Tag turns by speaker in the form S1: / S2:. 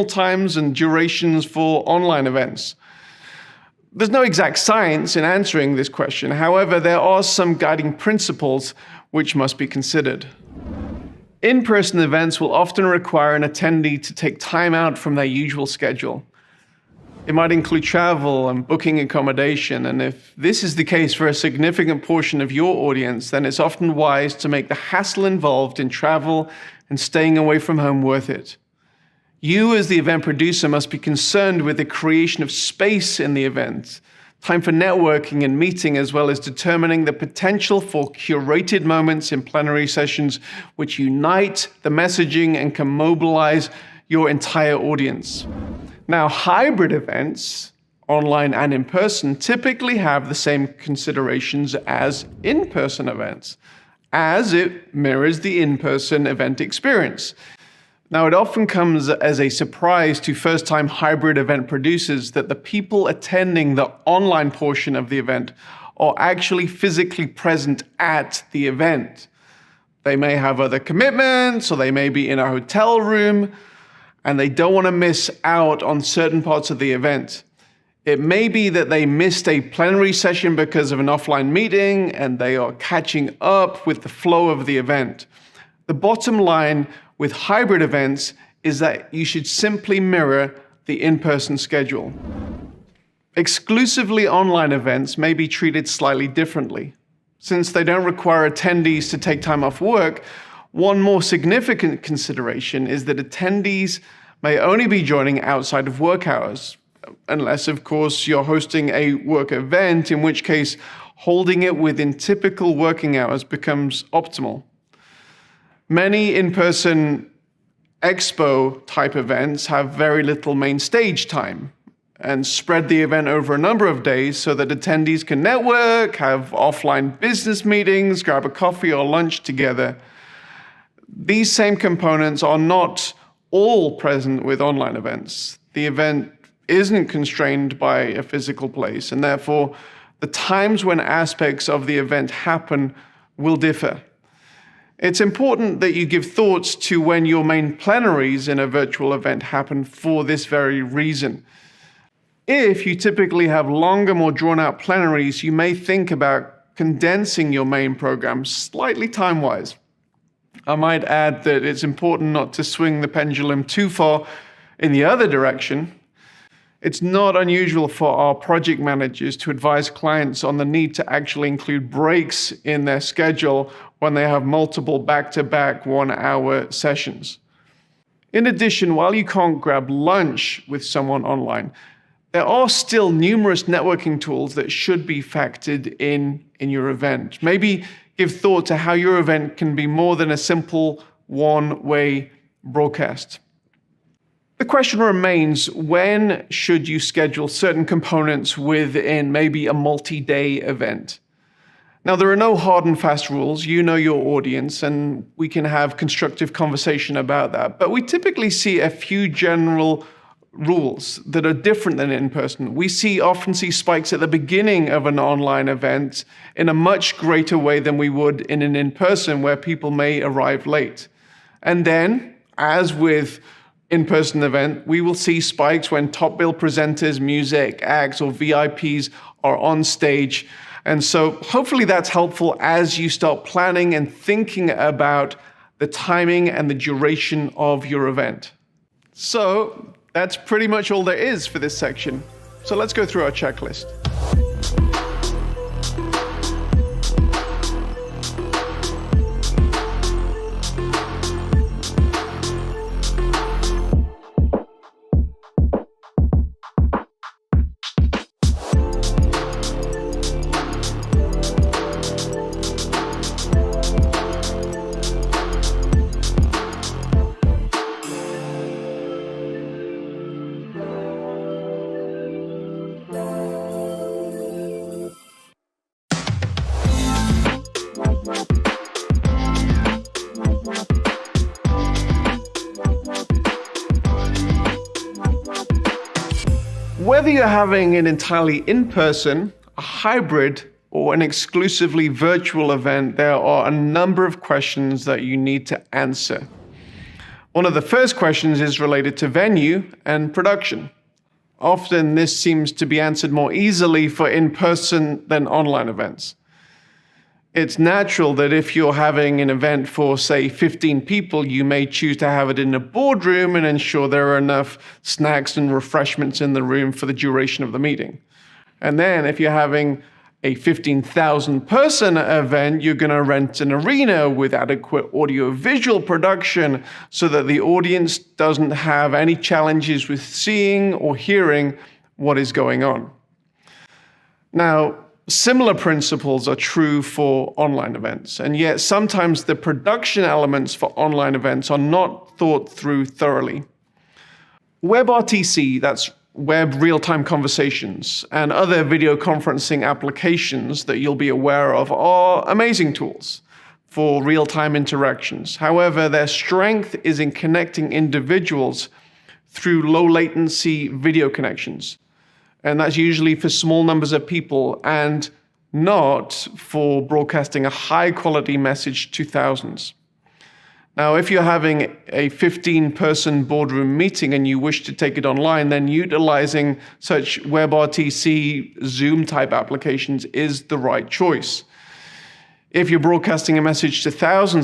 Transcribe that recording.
S1: times and durations for online events? There's no exact science in answering this question. However, there are some guiding principles which must be considered. In-person events will often require an attendee to take time out from their usual schedule. It might include travel and booking accommodation, and if this is the case for a significant portion of your audience, then it's often wise to make the hassle involved in travel and staying away from home worth it. You, as the event producer, must be concerned with the creation of space in the event, time for networking and meeting, as well as determining the potential for curated moments in plenary sessions which unite the messaging and can mobilize your entire audience. Now, hybrid events, online and in person, typically have the same considerations as in-person events, as it mirrors the in-person event experience. Now, it often comes as a surprise to first-time hybrid event producers that the people attending the online portion of the event are actually physically present at the event. They may have other commitments, or they may be in a hotel room, and they don't want to miss out on certain parts of the event. It may be that they missed a plenary session because of an offline meeting, and they are catching up with the flow of the event. The bottom line with hybrid events is that you should simply mirror the in-person schedule. Exclusively online events may be treated slightly differently. Since they don't require attendees to take time off work, one more significant consideration is that attendees may only be joining outside of work hours, unless, of course, you're hosting a work event, in which case holding it within typical working hours becomes optimal. Many in-person expo-type events have very little main stage time and spread the event over a number of days so that attendees can network, have offline business meetings, grab a coffee or lunch together. These same components are not all present with online events. The event isn't constrained by a physical place, and therefore the times when aspects of the event happen will differ. It's important that you give thoughts to when your main plenaries in a virtual event happen for this very reason. If you typically have longer, more drawn-out plenaries, you may think about condensing your main program slightly time-wise. I might add that it's important not to swing the pendulum too far in the other direction. It's not unusual for our project managers to advise clients on the need to actually include breaks in their schedule when they have multiple back-to-back one-hour sessions. In addition, while you can't grab lunch with someone online, there are still numerous networking tools that should be factored in your event. Maybe give thought to how your event can be more than a simple one-way broadcast. The question remains, when should you schedule certain components within maybe a multi-day event? Now, there are no hard and fast rules. You know your audience, and we can have constructive conversation about that. But we typically see a few general rules that are different than in person. We often see spikes at the beginning of an online event in a much greater way than we would in an in-person, where people may arrive late. And then, as with in-person event, we will see spikes when top bill presenters, music acts, or VIPs are on stage. And so hopefully that's helpful as you start planning and thinking about the timing and the duration of your event. So that's pretty much all there is for this section. So let's go through our checklist. Whether you're having an entirely in-person, a hybrid, or an exclusively virtual event, there are a number of questions that you need to answer. One of the first questions is related to venue and production. Often this seems to be answered more easily for in-person than online events. It's natural that if you're having an event for, say, 15 people, you may choose to have it in a boardroom and ensure there are enough snacks and refreshments in the room for the duration of the meeting. And then if you're having a 15,000 person event, you're going to rent an arena with adequate audio-visual production so that the audience doesn't have any challenges with seeing or hearing what is going on. Now, similar principles are true for online events, and yet sometimes the production elements for online events are not thought through thoroughly. WebRTC, that's Web Real-Time Conversations, and other video conferencing applications that you'll be aware of are amazing tools for real-time interactions. However, their strength is in connecting individuals through low-latency video connections. And that's usually for small numbers of people and not for broadcasting a high-quality message to thousands. Now, if you're having a 15-person boardroom meeting and you wish to take it online, then utilizing such WebRTC, Zoom-type applications is the right choice. If you're broadcasting a message to thousands,